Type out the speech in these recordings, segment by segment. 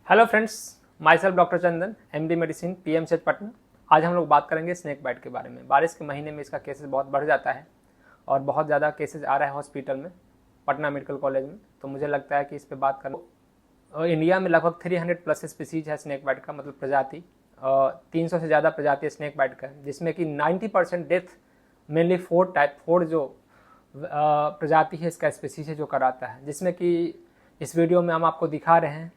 Hello friends, my self doctor Chandan, MD medicine, PMCH Patna. आज हम लोग बात करेंगे स्नेक बाइट के बारे में। बारिश के महीने में इसका केसेस बहुत बढ़ जाता है और बहुत ज़्यादा केसेस आ रहा है हॉस्पिटल में, पटना मेडिकल कॉलेज में। तो मुझे लगता है कि इस पर बात करना। इंडिया में लगभग 300 प्लस स्पीसीज है स्नेक बाइट का, मतलब प्रजाति। 300 से ज़्यादा प्रजाति स्नेक बाइट का है, जिसमें कि 90% डेथ मेनली फोर जो प्रजाति है इसका स्पीसीज है जो कराता है, जिसमें कि इस वीडियो में हम आपको दिखा रहे हैं।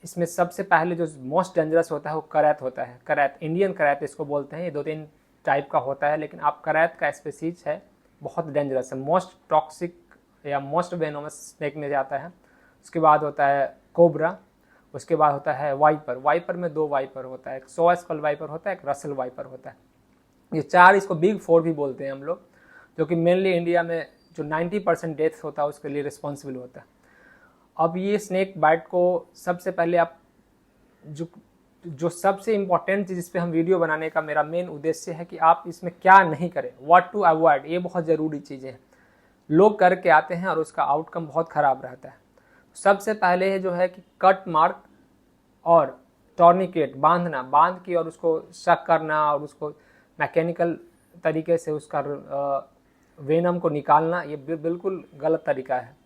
इसमें सबसे पहले जो मोस्ट डेंजरस होता है वो करैत होता है। करैत, इंडियन करैत इसको बोलते हैं। ये 2-3 टाइप का होता है, लेकिन आप करैत का स्पीसीज है, बहुत डेंजरस है, मोस्ट टॉक्सिक या मोस्ट वेनोमस स्नेक में जाता है। उसके बाद होता है कोबरा, उसके बाद होता है वाइपर। वाइपर में 2 वाइपर होता है, एक सो स्कल वाइपर होता है, एक रसल वाइपर होता है। ये 4, इसको बिग 4 भी बोलते हैं हम लोग, जो कि मेनली इंडिया में जो 90% डेथ होता है उसके लिए रिस्पॉन्सिबल होता है। अब ये स्नेक बाइट को सबसे पहले आप जो सबसे इम्पॉर्टेंट चीज़, इस पर हम वीडियो बनाने का मेरा मेन उद्देश्य है कि आप इसमें क्या नहीं करें, व्हाट टू अवॉइड। ये बहुत ज़रूरी चीज़ें हैं, लोग करके आते हैं और उसका आउटकम बहुत ख़राब रहता है। सबसे पहले जो है कि कट मार्क और टॉर्निकेट बांध की और उसको शक करना और उसको मैकेनिकल तरीके से उसका वेनम को निकालना, ये बिल्कुल गलत तरीका है।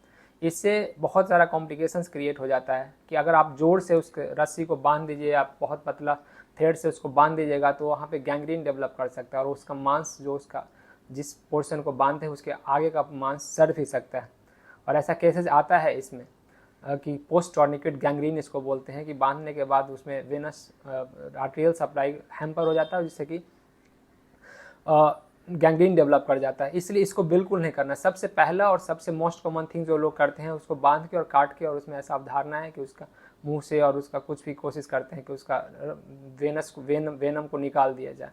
इससे बहुत सारा कॉम्प्लिकेशंस क्रिएट हो जाता है कि अगर आप जोर से उसके रस्सी को बांध दीजिए, आप बहुत पतला थ्रेड से उसको बांध दीजिएगा, तो वहाँ पे गैंग्रीन डेवलप कर सकता है और उसका मांस जो उसका जिस पोर्शन को बांधते हैं उसके आगे का मांस सड़ भी सकता है। और ऐसा केसेस आता है इसमें कि पोस्ट टॉर्निकेट गैंग्रीन इसको बोलते हैं, कि बांधने के बाद उसमें वेनस आर्टेरियल सप्लाई हैम्पर हो जाता है, जिससे कि गैंग्रीन डेवलप कर जाता है। इसलिए इसको बिल्कुल नहीं करना। सबसे पहला और सबसे मोस्ट कॉमन थिंग जो लोग करते हैं, उसको बांध के और काट के, और उसमें ऐसा अवधारणा है कि उसका मुंह से और उसका कुछ भी कोशिश करते हैं कि उसका वेनम को निकाल दिया जाए,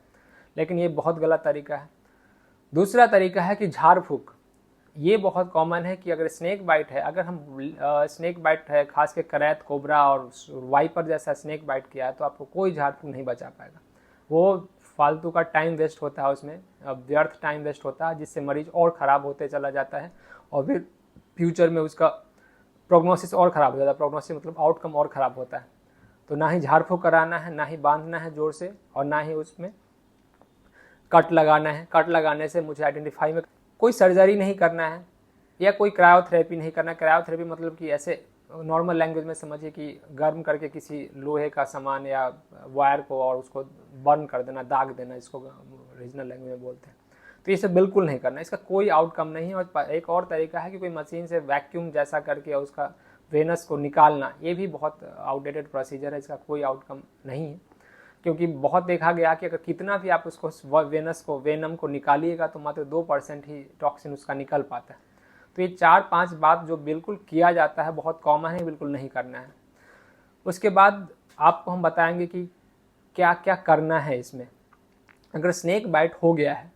लेकिन ये बहुत गलत तरीका है। दूसरा तरीका है कि झाड़ फूक। ये बहुत कॉमन है कि अगर स्नेक बाइट है, अगर हम स्नेक बाइट है, खास के करैत, कोबरा और वाइपर जैसा स्नेक बाइट किया है, तो आपको कोई झाड़ फूक नहीं बचा पाएगा। वो फालतू का टाइम वेस्ट होता है, उसमें व्यर्थ टाइम वेस्ट होता है, जिससे मरीज और ख़राब होते चला जाता है और फिर फ्यूचर में उसका प्रोग्नोसिस और ख़राब हो जाता है। प्रोग्नोसिस मतलब आउटकम और ख़राब होता है। तो ना ही झाड़ फूक कराना है, ना ही बांधना है जोर से, और ना ही उसमें कट लगाना है। कट लगाने से मुझे आइडेंटिफाई में कोई सर्जरी नहीं करना है या कोई क्रायोथेरेपी नहीं करना। क्रायोथेरेपी मतलब कि ऐसे नॉर्मल लैंग्वेज में समझिए कि गर्म करके किसी लोहे का सामान या वायर को और उसको बर्न कर देना, दाग देना, इसको रीजनल लैंग्वेज में बोलते हैं। तो ये सब बिल्कुल नहीं करना, इसका कोई आउटकम नहीं है। और एक और तरीका है कि कोई मशीन से वैक्यूम जैसा करके उसका वेनस को निकालना, ये भी बहुत आउटडेटेड प्रोसीजर है, इसका कोई आउटकम नहीं है। क्योंकि बहुत देखा गया कि अगर कितना भी आप उसको वेनम को निकालिएगा, तो मात्र 2% ही टॉक्सिन उसका निकल पाता है। तो ये 4-5 बात जो बिल्कुल किया जाता है, बहुत कॉमन है, बिल्कुल नहीं करना है। उसके बाद आपको हम बताएंगे कि क्या क्या करना है इसमें। अगर स्नेक बाइट हो गया है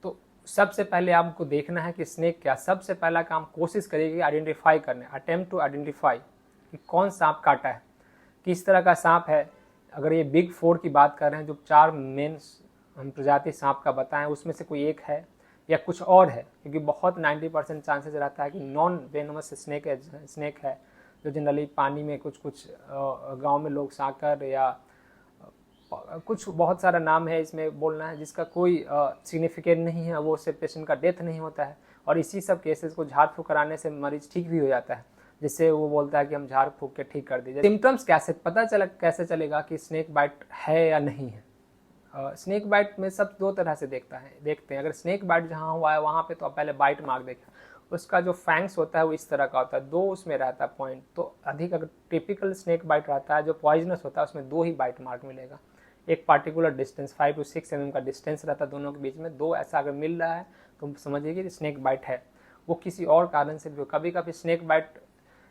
तो सबसे पहले आपको देखना है कि स्नेक क्या। सबसे पहला काम कोशिश करिए कि आइडेंटिफाई करने, अटेम्प्ट टू आइडेंटिफाई कि कौन सांप काटा है, किस तरह का सांप है। अगर ये बिग 4 की बात कर रहे हैं, जो 4 मेन हम प्रजाति सांप का बताएं, उसमें से कोई एक है या कुछ और है, क्योंकि बहुत 90% चांसेस रहता है कि नॉन वेनमस स्नेक है, जो जनरली पानी में कुछ गांव में लोग साकर या कुछ बहुत सारा नाम है इसमें बोलना है, जिसका कोई सिग्निफिकेंट नहीं है, वो उससे पेशेंट का डेथ नहीं होता है। और इसी सब केसेस को झाड़ फूक कराने से मरीज ठीक भी हो जाता है, जिससे वो बोलता है कि हम झाड़ फूक के ठीक कर दीजिए। सिम्टम्स कैसे चलेगा कि स्नेक बाइट है या नहीं है। स्नेक बाइट में सब 2 तरह से देखते हैं। अगर स्नेक बाइट जहाँ हुआ है वहाँ पे तो आप पहले बाइट मार्क देखें, उसका जो फैंक्स होता है वो इस तरह का होता है, 2 उसमें रहता है पॉइंट। तो अधिक अगर टिपिकल स्नेक बाइट रहता है जो पॉइजनस होता है, उसमें 2 ही बाइट मार्क मिलेगा। एक पार्टिकुलर डिस्टेंस 5 to 6 mm का डिस्टेंस रहता है दोनों के बीच में। 2 ऐसा अगर मिल रहा है तो समझिए कि स्नेक बाइट है। वो किसी और कारण से भी, कभी कभी स्नेक बाइट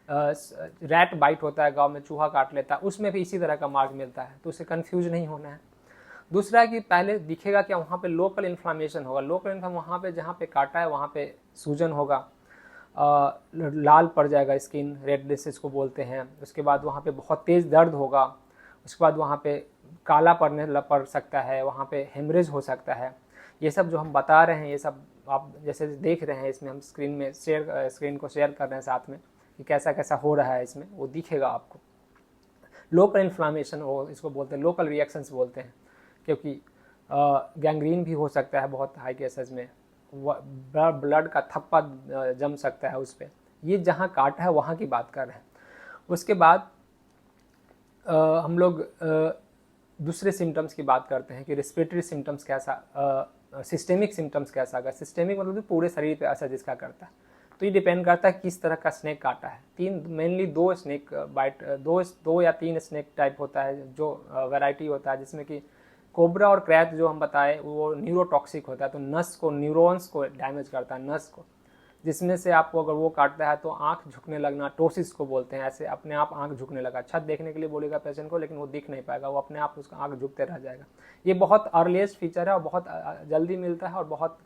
रैट बाइट होता है, गाँव में चूहा काट लेता है, उसमें भी इसी तरह का मार्क मिलता है, तो उसे कन्फ्यूज नहीं होना है। दूसरा कि पहले दिखेगा कि वहाँ पे लोकल इन्फ्लामेशन होगा। लोकल इन्फ्लामेशन वहाँ पे जहाँ पे काटा है वहाँ पे सूजन होगा, लाल पड़ जाएगा स्किन, रेडनेस इसको बोलते हैं। उसके बाद वहाँ पे बहुत तेज़ दर्द होगा। उसके बाद वहाँ पे काला पड़ सकता है, वहाँ पे हेमरेज हो सकता है। ये सब जो हम बता रहे हैं, ये सब आप जैसे देख रहे हैं इसमें, हम स्क्रीन को शेयर कर रहे हैं साथ में, कि कैसा कैसा हो रहा है इसमें, वो दिखेगा आपको। लोकल इन्फ्लामेशन, वो इसको बोलते हैं लोकल रिएक्शंस बोलते हैं, क्योंकि गैंग्रीन भी हो सकता है बहुत हाई केसेस में, ब्लड का थप्पा जम सकता है उस पर। ये जहाँ काटा है वहाँ की बात कर रहे हैं। उसके बाद हम लोग दूसरे सिम्टम्स की बात करते हैं कि रेस्पिरेटरी सिम्टम्स कैसा, सिस्टेमिक सिम्टम्स कैसा होगा। सिस्टेमिक मतलब पूरे शरीर पे असर जिसका करता है, तो ये डिपेंड करता है किस तरह का स्नेक काटा है। मेनली दो स्नेक बाइट, दो या तीन स्नेक टाइप होता है, जो वैरायटी होता है, जिसमें कि कोबरा और क्रैत जो हम बताए वो न्यूरोटॉक्सिक होता है, तो नस को, न्यूरॉन्स को डैमेज करता है, नस को, जिसमें से आपको अगर वो काटता है तो आंख झुकने लगना, टोसिस को बोलते हैं, ऐसे अपने आप आंख झुकने लगा। छत देखने के लिए बोलेगा पेशेंट को, लेकिन वो दिख नहीं पाएगा, वो अपने आप उसका आंख झुकते रह जाएगा। ये बहुत अर्लीस्ट फीचर है और बहुत जल्दी मिलता है और बहुत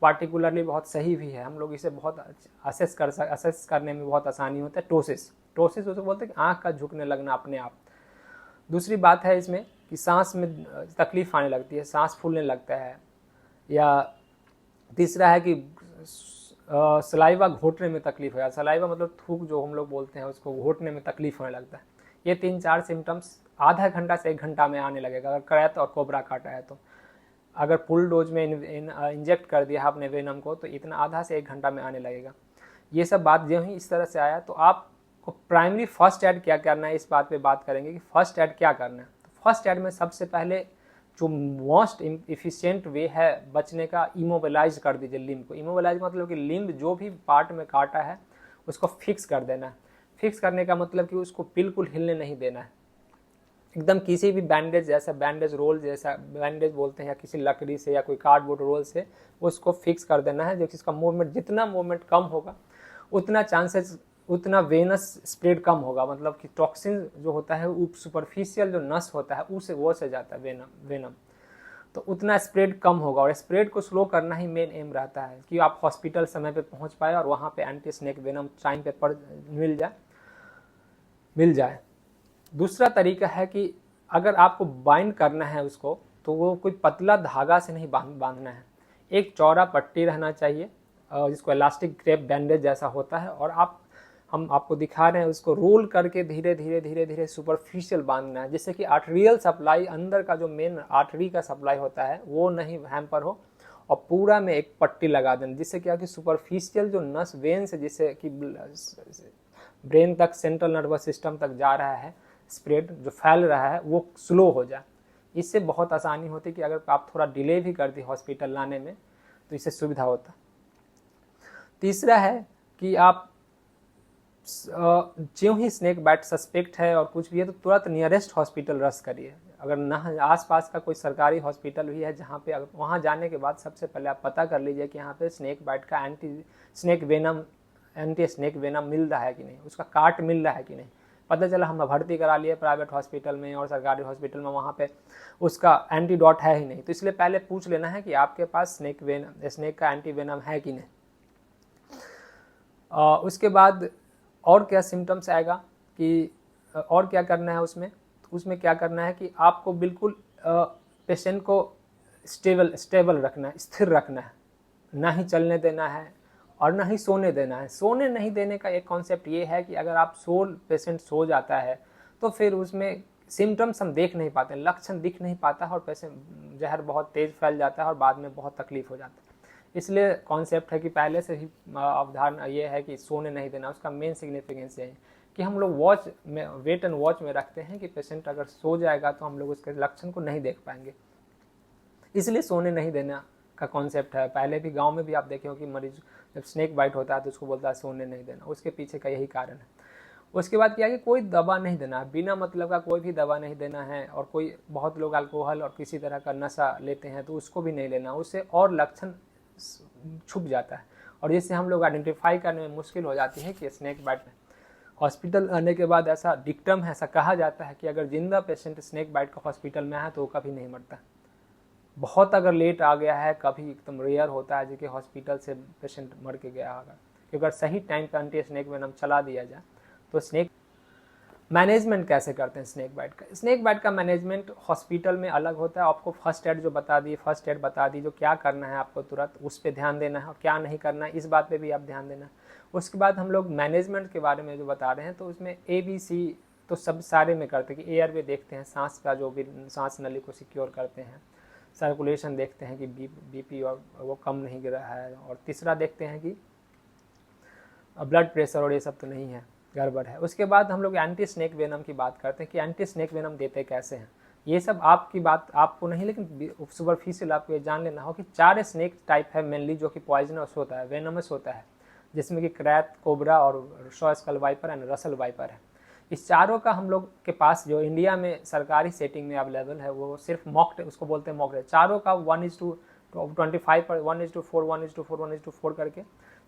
पार्टिकुलरली बहुत सही भी है। हम लोग इसे बहुत असेस करने में बहुत आसानी होता है। टोसिस उसको बोलते हैं कि आँख का झुकने लगना अपने आप। दूसरी बात है इसमें कि सांस में तकलीफ आने लगती है, सांस फूलने लगता है। या तीसरा है कि सलाइवा घोटने में तकलीफ हो जाती है। सलाइवा मतलब थूक जो हम लोग बोलते हैं, उसको घोटने में तकलीफ होने लगता है। ये 3-4 सिम्टम्स आधा घंटा से 1 घंटा में आने लगेगा अगर क्रैत और कोबरा काटा है तो। अगर फुल डोज में इंजेक्ट कर दिया आपने वेनम को तो इतना आधा से 1 घंटा में आने लगेगा। ये सब बात जो ही इस तरह से आया तो आपको प्राइमरी फर्स्ट एड क्या करना है, इस बात पे बात करेंगे कि फर्स्ट एड क्या करना है। तो फर्स्ट एड में सबसे पहले जो मोस्ट इफिशिएंट वे है बचने का, इमोबिलाइज कर दीजिए लिम्ब को। इमोबिलाइज मतलब कि लिम्ब जो भी पार्ट में काटा है उसको फिक्स कर देना है। फिक्स करने का मतलब कि उसको बिल्कुल हिलने नहीं देना है। एकदम किसी भी बैंडेज जैसा, बैंडेज रोल जैसा, बैंडेज बोलते हैं, या किसी लकड़ी से या कोई कार्डबोर्ड रोल से उसको फिक्स कर देना है। जो कि इसका मूवमेंट, जितना मूवमेंट कम होगा उतना चांसेस, उतना वेनस स्प्रेड कम होगा। मतलब कि टॉक्सिन जो होता है सुपरफिशियल जो नस होता है उसे वो से जाता है वेनम, तो उतना स्प्रेड कम होगा। और स्प्रेड को स्लो करना ही मेन एम रहता है कि आप हॉस्पिटल समय पे पहुंच पाए और वहाँ पे एंटी स्नेक वेनम टाइम पे मिल जाए। दूसरा तरीका है कि अगर आपको बाइंड करना है उसको तो वो कोई पतला धागा से नहीं बांधना है। एक चौड़ा पट्टी रहना चाहिए जिसको इलास्टिक क्रेप बैंडेज जैसा होता है, और हम आपको दिखा रहे हैं उसको रोल करके धीरे धीरे सुपरफिशियल बांधना है, जिससे कि आर्टरियल सप्लाई, अंदर का जो मेन आर्टरी का सप्लाई होता है वो नहीं हैम्पर हो, और पूरा में एक पट्टी लगा देना, जिससे क्या कि सुपरफिशियल जो नस वेन से जिससे कि ब्रेन तक, सेंट्रल नर्वस सिस्टम तक जा रहा है, स्प्रेड जो फैल रहा है वो स्लो हो जाए। इससे बहुत आसानी होती है कि अगर आप थोड़ा डिले भी कर दी हॉस्पिटल लाने में तो इससे सुविधा होता। तीसरा है कि आप ज्यों ही स्नेक बाइट सस्पेक्ट है और कुछ भी है तो तुरंत नियरेस्ट हॉस्पिटल रश करिए। अगर ना आसपास का कोई सरकारी हॉस्पिटल भी है जहाँ पे, वहाँ जाने के बाद सबसे पहले आप पता कर लीजिए कि यहाँ पे स्नेक बाइट का एंटी स्नेक वेनम मिल रहा है कि नहीं, उसका काट मिल रहा है कि नहीं। पता चला हम भर्ती करा लिए प्राइवेट हॉस्पिटल में और सरकारी हॉस्पिटल में, वहाँ पे उसका एंटीडोट है ही नहीं, तो इसलिए पहले पूछ लेना है कि आपके पास स्नेक का एंटी वेनम है कि नहीं। उसके बाद और क्या सिम्टम्स आएगा कि और क्या करना है उसमें क्या करना है कि आपको बिल्कुल पेशेंट को स्टेबल रखना है, स्थिर रखना है, ना ही चलने देना है और ना ही सोने देना है। सोने नहीं देने का एक कॉन्सेप्ट ये है कि अगर आप पेशेंट सो जाता है तो फिर उसमें सिम्टम्स हम देख नहीं पाते, लक्षण दिख नहीं पाता है और पेशेंट जहर बहुत तेज फैल जाता है और बाद में बहुत तकलीफ हो जाता है। इसलिए कॉन्सेप्ट है कि पहले से ही अवधारणा ये है कि सोने नहीं देना। उसका मेन सिग्निफिकेंस ये है कि हम लोग वेट एंड वॉच में रखते हैं कि पेशेंट अगर सो जाएगा तो हम लोग उसके लक्षण को नहीं देख पाएंगे, इसलिए सोने नहीं देना का कॉन्सेप्ट है। पहले भी गांव में भी आप देखे हो कि मरीज जब स्नेक बाइट होता है तो उसको बोलता है सोने नहीं देना, उसके पीछे का यही कारण है। उसके बाद क्या है कि कोई दवा नहीं देना है, बिना मतलब का कोई भी दवा नहीं देना है। और कोई बहुत लोग अल्कोहल और किसी तरह का नशा लेते हैं तो उसको भी नहीं लेना, उससे और लक्षण छुप जाता है और जिससे हम लोग आइडेंटिफाई करने में मुश्किल हो जाती है कि स्नेक बाइट है। हॉस्पिटल आने के बाद ऐसा डिक्टम है, ऐसा कहा जाता है कि अगर जिंदा पेशेंट स्नेक बाइट का हॉस्पिटल में है तो वो कभी नहीं मरता। बहुत अगर लेट आ गया है, कभी एकदम रेयर होता है कि हॉस्पिटल से पेशेंट मर के गया होगा, क्योंकि अगर सही टाइम पर एंटी स्नेक वेनम चला दिया जाए तो स्नेक मैनेजमेंट कैसे करते हैं स्नेक बाइट का? स्नेक बाइट का मैनेजमेंट हॉस्पिटल में अलग होता है। आपको फर्स्ट एड जो बता दी, फर्स्ट एड बता दी, जो क्या करना है आपको तुरंत उस पर ध्यान देना है और क्या नहीं करना है इस बात पे भी आप ध्यान देना है। उसके बाद हम लोग मैनेजमेंट के बारे में जो बता रहे हैं, तो उसमें ABC तो सब सारे में करते हैं कि एयर वे देखते हैं, सांस का जो भी सांस नली को सिक्योर करते हैं, सर्कुलेशन देखते हैं कि BP और वो कम नहीं गिर रहा है, और तीसरा देखते हैं कि ब्लड प्रेशर और ये सब तो नहीं है, गड़बड़ है। उसके बाद हम लोग एंटी स्नेक वेनम की बात करते हैं कि एंटी स्नेक वेनम देते कैसे हैं। ये सब आपकी बात आपको नहीं, लेकिन सुपरफिशियल आपको ये जान लेना हो कि 4 स्नेक टाइप है मेनली जो कि पॉइजनस होता है, वेनमस होता है, जिसमें कि क्रैत, कोबरा और saw scaled viper and Russell viper है। इस चारों का हम लोग के पास जो इंडिया में सरकारी सेटिंग में अवेलेबल है वो सिर्फ मॉक, उसको बोलते हैं मॉक। चारों का 1:25 पर 1:4 1:4 1:4 करके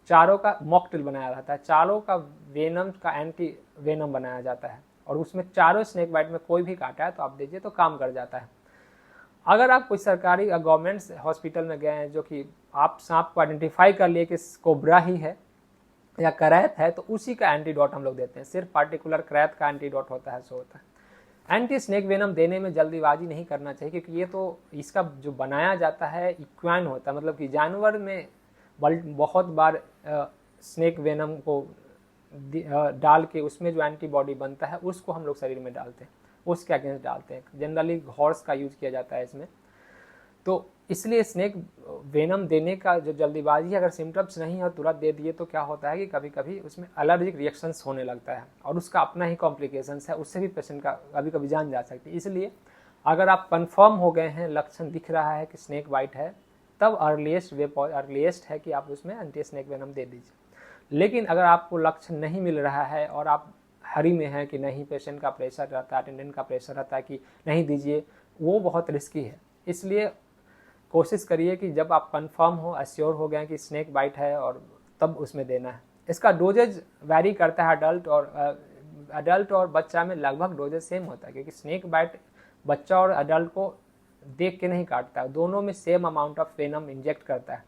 चारों का मॉकटेल बनाया जाता है। चारों का वेनम का एंटी वेनम बनाया जाता है, और उसमें चारों स्नेक बाइट में कोई भी काटा है तो आप दीजिए तो काम कर जाता है। अगर आप कोई सरकारी गवर्नमेंट हॉस्पिटल में गए हैं जो कि आप सांप को आइडेंटिफाई कर लिए कि कोबरा ही है या करैत है, तो उसी का एंटीडोट हम लोग देते हैं। सिर्फ पार्टिकुलर करैत का एंटीडोट होता है, सो होता है। एंटी स्नेक वेनम देने में जल्दीबाजी नहीं करना चाहिए, क्योंकि ये तो इसका जो बनाया जाता है इक्वाइन होता है, मतलब कि जानवर में बहुत बार स्नेक वेनम को डाल के उसमें जो एंटीबॉडी बनता है उसको हम लोग शरीर में डालते हैं, उसके अगेंस्ट डालते हैं। जनरली हॉर्स का यूज किया जाता है इसमें। तो इसलिए स्नेक वेनम देने का जो जल्दीबाजी है, अगर सिम्टम्स नहीं हो तुरंत दे दिए तो क्या होता है कि कभी कभी उसमें एलर्जिक रिएक्शंस होने लगता है, और उसका अपना ही कॉम्प्लिकेशंस है, उससे भी पेशेंट का कभी कभी जान जा सकती है। इसलिए अगर आप कंफर्म हो गए हैं, लक्षण दिख रहा है कि स्नेक बाइट है, तब अर्लीस्ट है कि आप उसमें एंटी स्नेक वेनम दे दीजिए। लेकिन अगर आपको लक्षण नहीं मिल रहा है और आप हरी में है कि नहीं, पेशेंट का प्रेशर रहता है, अटेंडेंट का प्रेशर रहता है कि नहीं दीजिए, वो बहुत रिस्की है। इसलिए कोशिश करिए कि जब आप कंफर्म हो, एश्योर हो गए कि स्नेक बाइट है, और तब उसमें देना है। इसका डोजेज वैरी करता है। अडल्ट और बच्चा में लगभग डोजेज सेम होता है, क्योंकि स्नेक बाइट बच्चा और अडल्ट को देख के नहीं काटता है, दोनों में same amount of venom inject करता है,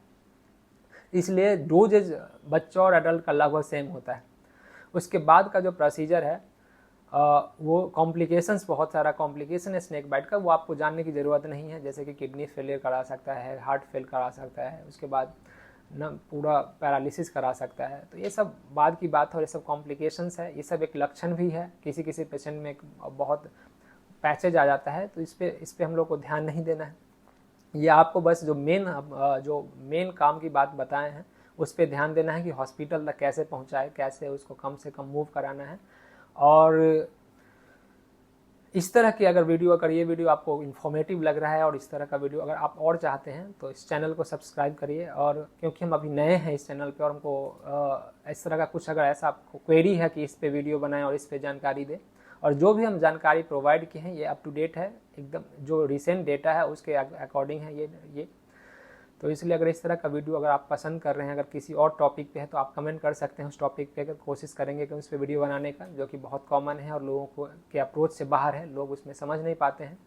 इसलिए डोजेज बच्चा और अडल्ट का लगभग सेम होता है। उसके बाद का जो प्रोसीजर है वो कॉम्प्लिकेशंस, बहुत सारा कॉम्प्लिकेशन है स्नेक बाइट का, वो आपको जानने की ज़रूरत नहीं है। जैसे कि किडनी फेलियर करा सकता है, हार्ट फेल करा सकता है, उसके बाद न पूरा पैरालिसिस करा सकता है। तो ये सब बाद की बात है, और ये सब कॉम्प्लिकेशंस है। ये सब एक लक्षण भी है, किसी किसी पेशेंट में बहुत पैचेज आ जाता है, तो इस पे हम लोग को ध्यान नहीं देना है। ये आपको बस जो मेन काम की बात बताए हैं उस पर ध्यान देना है कि हॉस्पिटल तक कैसे पहुंचाए, कैसे उसको कम से कम मूव कराना है। और इस तरह की अगर ये वीडियो आपको इन्फॉर्मेटिव लग रहा है, और इस तरह का वीडियो अगर आप और चाहते हैं तो इस चैनल को सब्सक्राइब करिए। और क्योंकि हम अभी नए हैं इस चैनल पे, और हमको इस तरह का कुछ अगर ऐसा आपको क्वेरी है कि इस पे वीडियो बनाएं और इस पे जानकारी दें, और जो भी हम जानकारी प्रोवाइड किए हैं ये अप टू डेट है, एकदम जो रिसेंट डेटा है उसके अकॉर्डिंग है ये। तो इसलिए अगर इस तरह का वीडियो अगर आप पसंद कर रहे हैं, अगर किसी और टॉपिक पे है तो आप कमेंट कर सकते हैं उस टॉपिक पे। अगर कोशिश करेंगे कि उस पर वीडियो बनाने का, जो कि बहुत कॉमन है और लोगों को के अप्रोच से बाहर है, लोग उसमें समझ नहीं पाते हैं।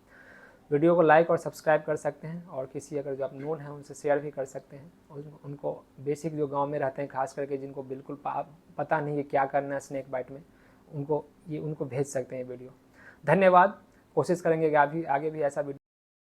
वीडियो को लाइक और सब्सक्राइब कर सकते हैं, और किसी अगर जो आप नोन हैं उनसे शेयर भी कर सकते हैं। उनको बेसिक जो गाँव में रहते हैं, खास करके जिनको बिल्कुल पता नहीं है क्या करना है स्नेक बाइट में, उनको भेज सकते हैं वीडियो। धन्यवाद। कोशिश करेंगे कि आगे भी ऐसा वीडियो